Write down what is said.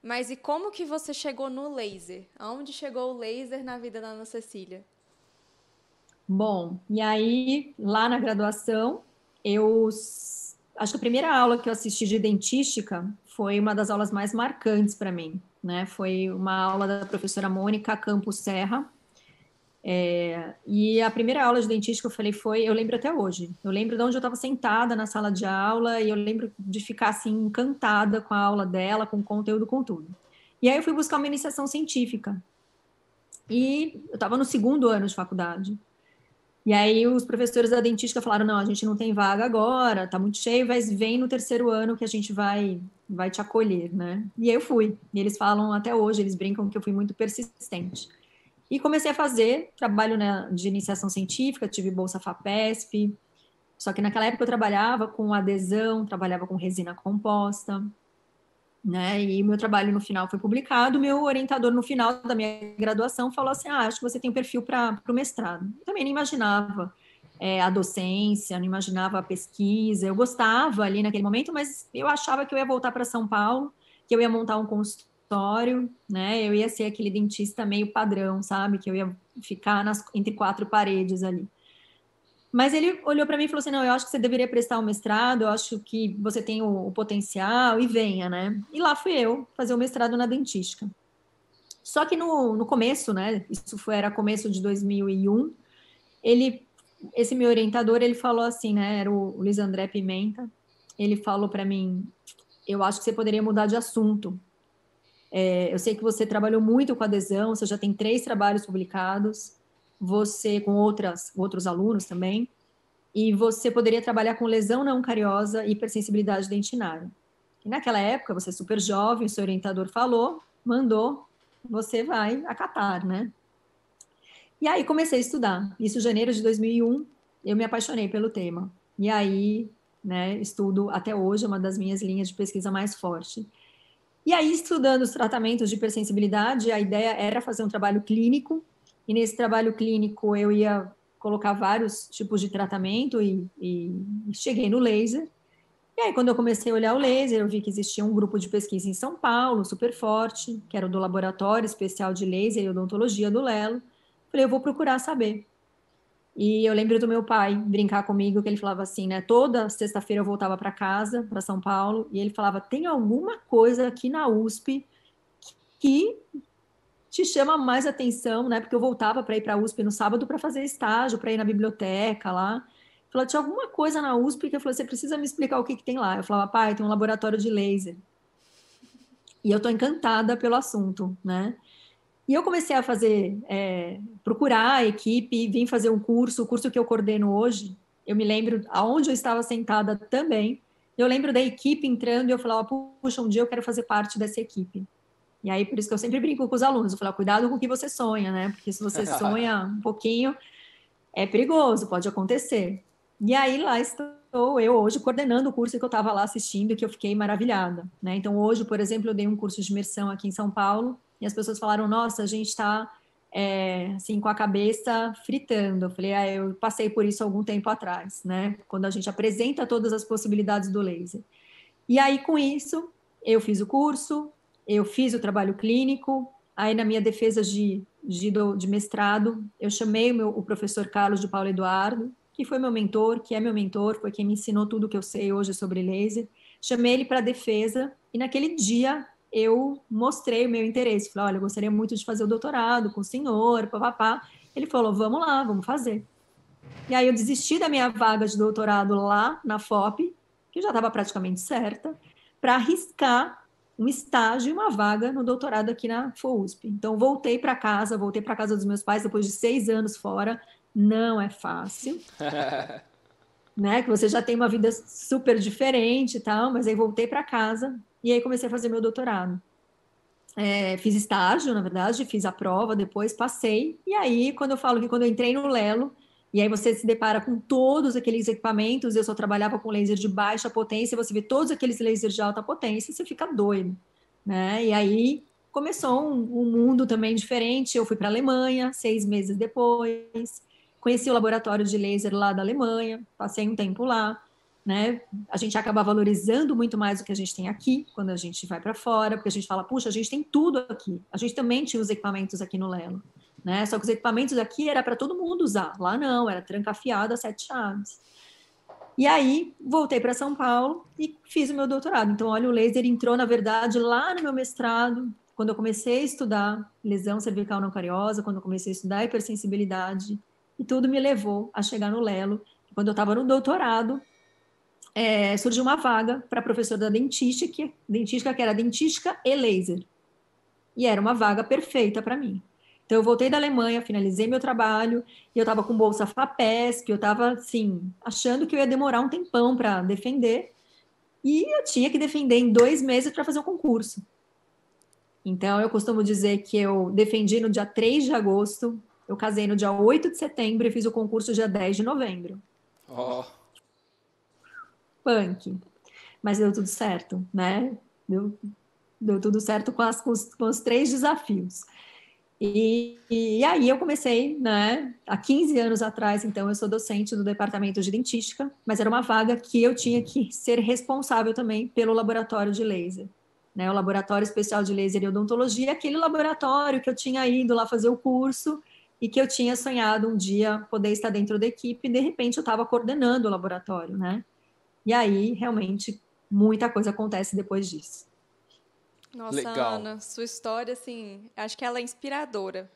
Mas e como que você chegou no laser? Aonde chegou o laser na vida da Ana Cecília? Bom, e aí, lá na graduação, acho que a primeira aula que eu assisti de dentística foi uma das aulas mais marcantes para mim, né? Foi uma aula da professora Mônica Campos Serra. E a primeira aula de dentística eu falei eu lembro até hoje. Eu lembro de onde eu estava sentada na sala de aula e eu lembro de ficar assim encantada com a aula dela, com o conteúdo, com tudo. E aí eu fui buscar uma iniciação científica. E eu estava no segundo ano de faculdade. E aí os professores da dentística falaram: não, a gente não tem vaga agora, tá muito cheio, mas vem no terceiro ano que a gente vai te acolher, né? E aí eu fui. E eles falam até hoje, eles brincam que eu fui muito persistente. E comecei a fazer trabalho, né, de iniciação científica, tive bolsa FAPESP, só que naquela época eu trabalhava com adesão, trabalhava com resina composta, né? E meu trabalho no final foi publicado. Meu orientador no final da minha graduação falou assim: "Ah, acho que você tem um perfil para o mestrado". Eu também não imaginava a docência, não imaginava a pesquisa. Eu gostava ali naquele momento, mas eu achava que eu ia voltar para São Paulo, que eu ia montar um consultório, né? Eu ia ser aquele dentista meio padrão, sabe? Que eu ia ficar entre quatro paredes ali. Mas ele olhou para mim e falou assim: não, eu acho que você deveria prestar o mestrado, eu acho que você tem o potencial e venha, né? E lá fui eu fazer o mestrado na dentística. Só que no começo, né? Era começo de 2001. Ele, esse meu orientador, ele falou assim, né? Era o Luiz André Pimenta. Ele falou para mim: eu acho que você poderia mudar de assunto. Eu sei que você trabalhou muito com adesão, você já tem 3 trabalhos publicados, você com outros alunos também. E você poderia trabalhar com lesão não cariosa e hipersensibilidade dentinária. E naquela época, você é super jovem, o seu orientador falou, mandou, você vai acatar, né? E aí comecei a estudar. Isso em janeiro de 2001, eu me apaixonei pelo tema. E aí, né, estudo até hoje, é uma das minhas linhas de pesquisa mais forte. E aí, estudando os tratamentos de hipersensibilidade, a ideia era fazer um trabalho clínico, e nesse trabalho clínico eu ia colocar vários tipos de tratamento e cheguei no laser. E aí, quando eu comecei a olhar o laser, eu vi que existia um grupo de pesquisa em São Paulo, super forte, que era o do Laboratório Especial de Laser e Odontologia do Lelo. Falei, eu vou procurar saber. E eu lembro do meu pai brincar comigo, que ele falava assim, né? Toda sexta-feira eu voltava para casa, para São Paulo, e ele falava: tem alguma coisa aqui na USP que te chama mais atenção, né? Porque eu voltava para ir para a USP no sábado para fazer estágio, para ir na biblioteca lá. Falou: tinha alguma coisa na USP que eu falei: você precisa me explicar o que tem lá. Eu falava: pai, tem um laboratório de laser. E eu estou encantada pelo assunto, né? E eu comecei a procurar a equipe, vim fazer um curso, o curso que eu coordeno hoje. Eu me lembro aonde eu estava sentada também. Eu lembro da equipe entrando e eu falava: puxa, um dia eu quero fazer parte dessa equipe. E aí, por isso que eu sempre brinco com os alunos, eu falo: cuidado com o que você sonha, né? Porque se você sonha um pouquinho, é perigoso, pode acontecer. E aí, lá estou eu hoje coordenando o curso que eu estava lá assistindo, que eu fiquei maravilhada, né? Então, hoje, por exemplo, eu dei um curso de imersão aqui em São Paulo, e as pessoas falaram: nossa, a gente está, assim, com a cabeça fritando. Eu falei: eu passei por isso algum tempo atrás, né? Quando a gente apresenta todas as possibilidades do laser. E aí, com isso, eu fiz o curso, eu fiz o trabalho clínico. Aí, na minha defesa de mestrado, eu chamei o professor Carlos de Paulo Eduardo, que foi meu mentor, que é meu mentor, foi quem me ensinou tudo que eu sei hoje sobre laser. Chamei ele para a defesa e, naquele dia, eu mostrei o meu interesse. Falei: olha, eu gostaria muito de fazer o doutorado com o senhor, papapá. Ele falou: vamos lá, vamos fazer. E aí eu desisti da minha vaga de doutorado lá na FOP, que já estava praticamente certa, para arriscar um estágio e uma vaga no doutorado aqui na FOUSP. Então, voltei para casa dos meus pais depois de 6 anos fora. Não é fácil, né? Que você já tem uma vida super diferente e tal, mas aí voltei para casa e aí comecei a fazer meu doutorado. Fiz estágio, na verdade, fiz a prova, depois passei. E aí, quando eu falo que quando eu entrei no Lelo, e aí você se depara com todos aqueles equipamentos, eu só trabalhava com laser de baixa potência, você vê todos aqueles lasers de alta potência, você fica doido, né? E aí começou um mundo também diferente. Eu fui para a Alemanha 6 meses depois, conheci o laboratório de laser lá da Alemanha, passei um tempo lá, né? A gente acaba valorizando muito mais o que a gente tem aqui quando a gente vai para fora, porque a gente fala, puxa, a gente tem tudo aqui. A gente também tinha os equipamentos aqui no Lelo, né? Só que os equipamentos aqui era para todo mundo usar. Lá não, era trancafiado a 7 chaves. E aí, voltei para São Paulo e fiz o meu doutorado. Então, olha, o laser entrou, na verdade, lá no meu mestrado, quando eu comecei a estudar lesão cervical não cariosa, quando eu comecei a estudar hipersensibilidade, e tudo me levou a chegar no Lelo. Quando eu estava no doutorado, surgiu uma vaga para professor da dentística, que era dentística e laser. E era uma vaga perfeita para mim. Então, eu voltei da Alemanha, finalizei meu trabalho, e eu estava com bolsa FAPESP, eu estava, assim, achando que eu ia demorar um tempão para defender, e eu tinha que defender em 2 meses para fazer um concurso. Então, eu costumo dizer que eu defendi no dia 3 de agosto, eu casei no dia 8 de setembro e fiz o concurso dia 10 de novembro. Ó, Punk. Mas deu tudo certo, né? Deu tudo certo com os 3 desafios. E aí eu comecei, né, há 15 anos atrás, então eu sou docente do departamento de dentística, mas era uma vaga que eu tinha que ser responsável também pelo laboratório de laser, né, o laboratório especial de laser e odontologia, aquele laboratório que eu tinha ido lá fazer o curso e que eu tinha sonhado um dia poder estar dentro da equipe, e de repente eu estava coordenando o laboratório, né, e aí realmente muita coisa acontece depois disso. Nossa, legal. Ana, sua história, assim, acho que ela é inspiradora.